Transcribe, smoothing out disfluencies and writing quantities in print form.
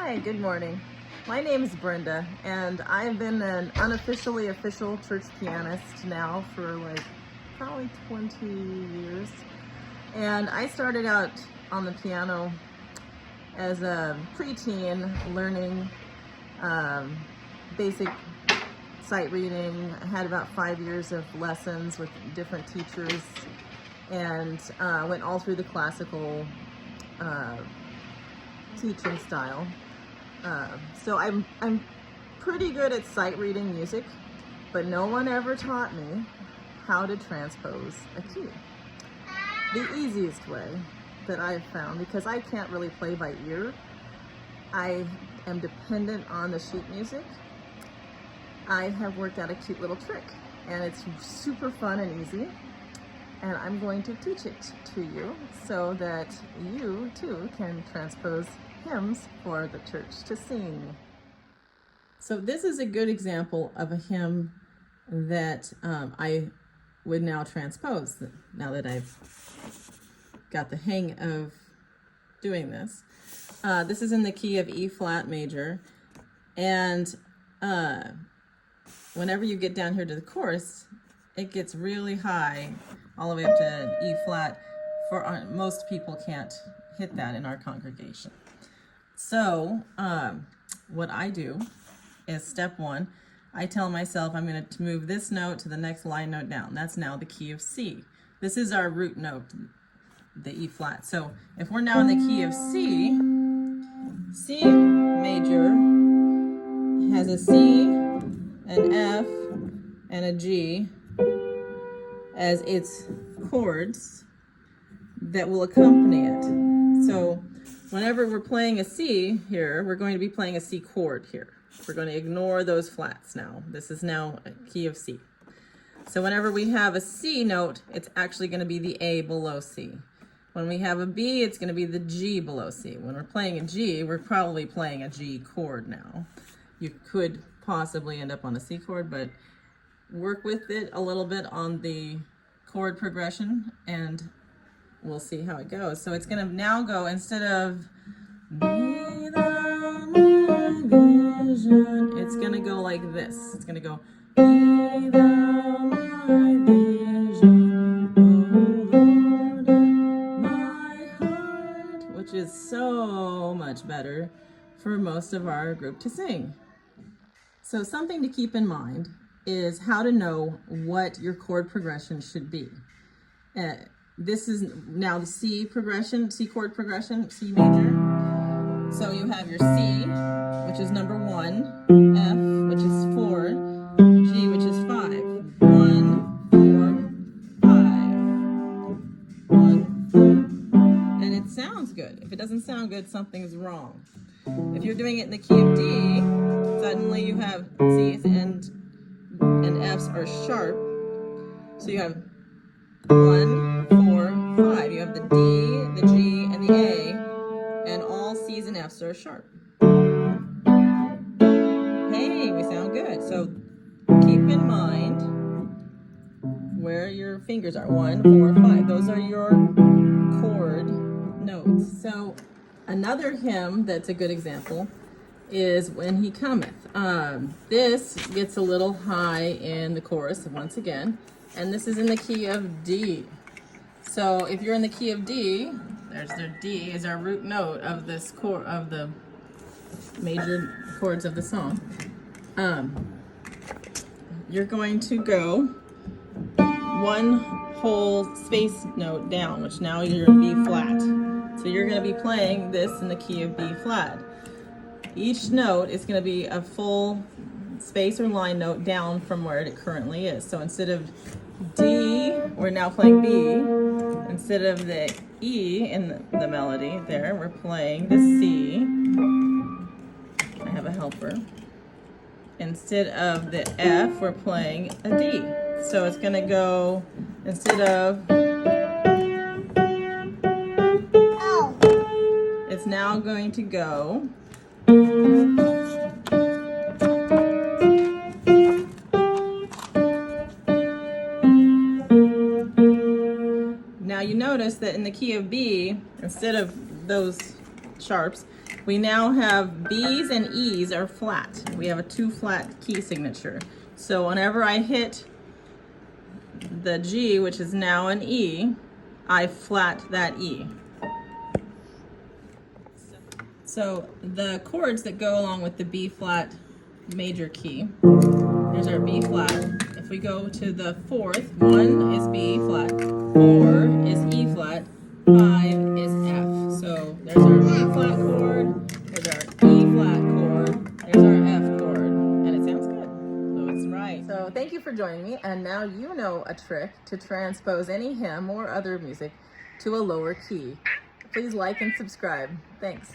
Hi, good morning. My name is Brenda, and I've been an unofficially official church pianist now for probably 20 years. And I started out on the piano as a preteen, learning basic sight reading. I had about 5 years of lessons with different teachers, and went all through the classical teaching style. So I'm pretty good at sight reading music, but no one ever taught me how to transpose a key. The easiest way that I've found, because I can't really play by ear, I am dependent on the sheet music. I have worked out a cute little trick, and it's super fun and easy, and I'm going to teach it to you so that you too can transpose hymns for the church to sing. So this is a good example of a hymn that I would now transpose, now that I've got the hang of doing this. This is in the key of E flat major, and whenever you get down here to the chorus, it gets really high, all the way up to E flat. Most people can't hit that in our congregation. So what I do is, step one, I tell myself I'm going to move this note to the next line note down. That's now the key of C. This is our root note, the E flat. So if we're now in the key of C, C major has a C, an F, and a G as its chords that will accompany it. So whenever we're playing a C here, we're going to be playing a C chord here. We're going to ignore those flats now. This is now a key of C. So whenever we have a C note, it's actually going to be the A below C. When we have a B, it's going to be the G below C. When we're playing a G, we're probably playing a G chord now. You could possibly end up on a C chord, but work with it a little bit on the chord progression and we'll see how it goes. So it's going to now go, instead of be thou my vision, it's going to go like this. It's going to go be thou my vision, O Lord, my heart, which is so much better for most of our group to sing. So something to keep in mind is how to know what your chord progression should be. This is now the C progression, C chord progression, C major. So you have your C, which is number 1, F, which is 4, G, which is 5. 1, 4, 5. 1, 4. And it sounds good. If it doesn't sound good, something's wrong. If you're doing it in the key of D, suddenly you have C's and F's are sharp. So you have 1, 4, 5. You have the D, the G, and the A, and all C's and F's are sharp. Hey, we sound good. So keep in mind where your fingers are. 1, 4, 5. Those are your chord notes. So another hymn that's a good example is When He Cometh. This gets a little high in the chorus once again, and this is in the key of D. So if you're in the key of D, there's the D is our root note of this chord, of the major chords of the song. You're going to go one whole space note down, which now you're in B flat. So you're going to be playing this in the key of B flat. Each note is going to be a full space or line note down from where it currently is. So instead of D, we're now playing B. Instead of the E in the melody there, we're playing the C. I have a helper. Instead of the F, we're playing a D. So it's going to go, instead of, it's now going to go now you notice that in the key of B, instead of those sharps, we now have B's and E's are flat. We have a 2 flat key signature. So whenever I hit the G, which is now an E, I flat that E. So the chords that go along with the B flat major key, there's our B flat. If we go to the 4th, 1 is B flat, 4 is E flat, 5 is F. So there's our B flat chord, there's our E flat chord, there's our F chord, and it sounds good. So it's right. So thank you for joining me, and now you know a trick to transpose any hymn or other music to a lower key. Please like and subscribe. Thanks.